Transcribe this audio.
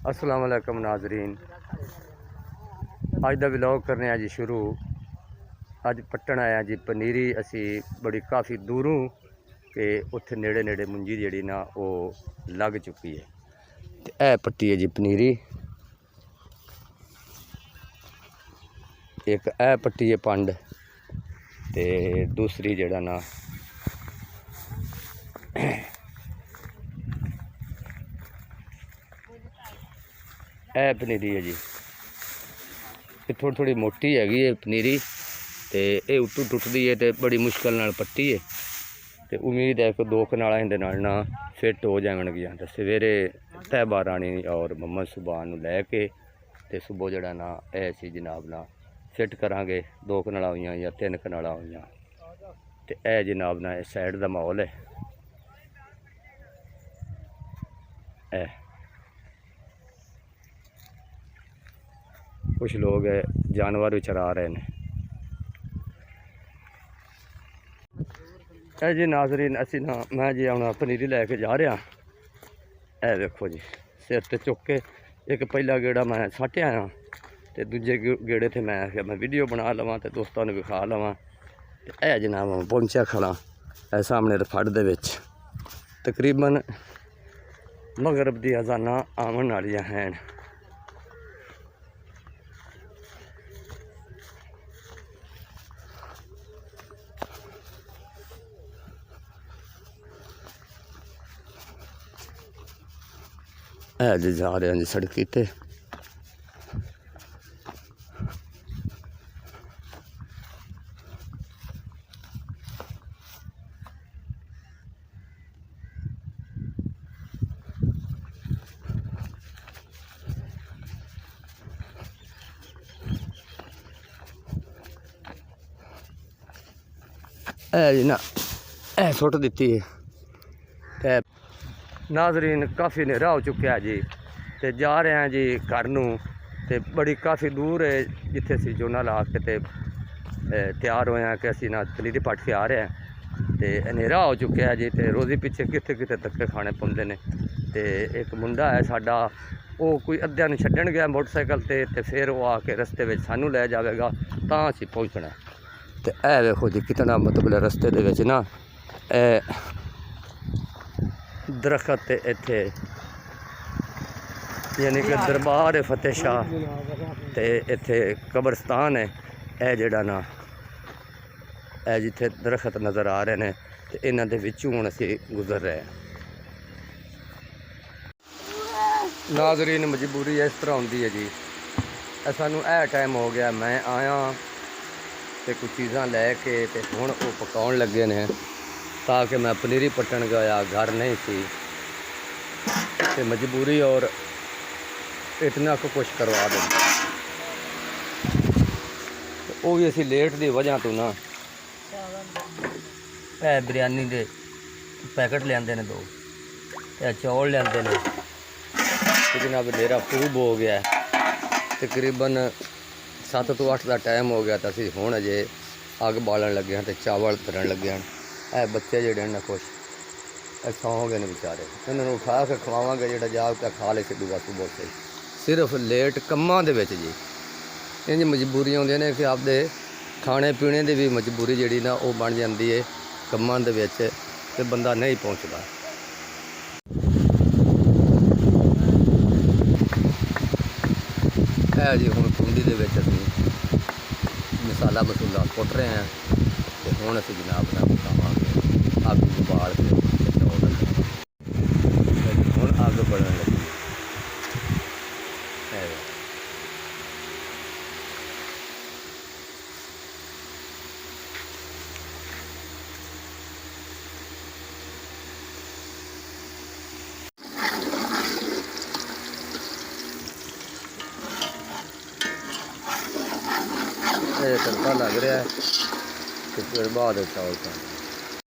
अस्सलाम वालेकुम नाजरीन, अज का व्लॉग करने जी शुरू। अज पट्टन आया जी पनीरी। असी बड़ी काफ़ी दूरों के उत्थे नेड़े नेड़े मुंजी जी ना वो लग चुकी है। तो यह पट्टी है जी पनीरी, एक यह पट्टी है पंड, ते दूसरी जड़ा ना यह पनीरी है जी। ये थोड़ी थोड़ी मोटी हैगी है पनीरी, तो ये उतों टुटदी है तो बड़ी मुश्किल नाल पट्टी है। तो उम्मीद है कि 2 कनाल इहदे नाल ना फिट हो जाएगियां। तो सवेरे तैयबा रानी और मोहम्मद सुभान लैके तो सुबह जड़ा ना ऐसी जनाब ना फिट करांगे। 2 कनाल हुई या 3 कनाल हुई। तो यह जनाब ना इस साइड का माहौल है। कुछ लोग जानवर भी चरा रहे हैं। है जी नाजरीन, असी ना मैं जी आना पनीरी लैके जा रहा। है देखो जी, सिर ते चुक के एक पहला गेड़ा मैं सट आया, तो दूजे गेड़े थे मैं आख्या मैं वीडियो बना लवां तो दोस्तों ने विखा लवां। तो यह जनाब मैं पहुंचा खड़ा है सामने रफड़ दे विच। तकरीबन मगरब दी अजाना आवन वालियां हैं। है जी जा रहे हैं जी सड़की ते। है जी ना ए सुट दी है। नाजरीन काफ़ी नेरा हो चुका है जी, तो जा रहे हैं जी घर नूं। ते बड़ी काफ़ी दूर है जिथे असी जोना ला के ते तैयार होए हैं कि असी ना पनीरी पट के आ रहे हैं। तो हनेरा हो चुका है जी, तो रोज़ी पिछे कितने कितने धक्के खाने पौंदे ने। तो एक मुंडा है साडा, वो कोई अद्धिया नूं छड्डण गया मोटरसाइकिल ते फिर वो आके रस्ते में सानू लै जाएगा तां असी पहुँचना। तो यह देखो जी कितना मतलब रस्ते दे विच ना दरखत इत्थे यानी कि दरबार है फतेह शाह, तो इत्थे कब्रस्तान है। यह जड़ा ना यह जिथे दरखत नज़र आ रहे हैं, तो इन्हां दे विचों हुण असीं गुजर रहे हैं। नाजरीन मजबूरी इस तरह होंदी है जी। सानू यह टाइम हो गया, मैं आया तो कुछ चीज़ां लैके ते हुण वो पकाउण लगे ने, ताकि मैं पनीरी पट्टन गया घर नहीं सी। ते मजबूरी और इतना को कुछ करवा दें। वो भी असी लेट की वजह तो ना बिरयानी के पैकेट लियाते हैं 2, चौल लियाते हैं। जनाब डेरा खूब हो गया, तकरीबन 7 तो 8 का टाइम हो गया। तो असी हुण अजे अग बालन लगे हैं तो चावल तरन लगे हैं। बच्चे जोड़े ना कुछ सौ गए ने बेचारे, इन्होंने उठा के खवावांगे। जो जाग के खा ले सिद्धू बस सुबह से सिर्फ लेट कम्मां दे विच जी। इंज मजबूरियां होंदियां ने कि आपदे खाने पीने की भी मजबूरी जी ना वो बन जाती है कम्मां दे विच, ते बंदा नहीं पहुँचता। है जी हुण कुंडी दे विच असीं मसाला मसूला कुट रहे हैं। तो हुण असीं जनाब ना पकावांगे अग उबाल के चौल। हुण अग बढ़न लगी है। तड़का लग रहा है, तो फिर बाद चावल पाने।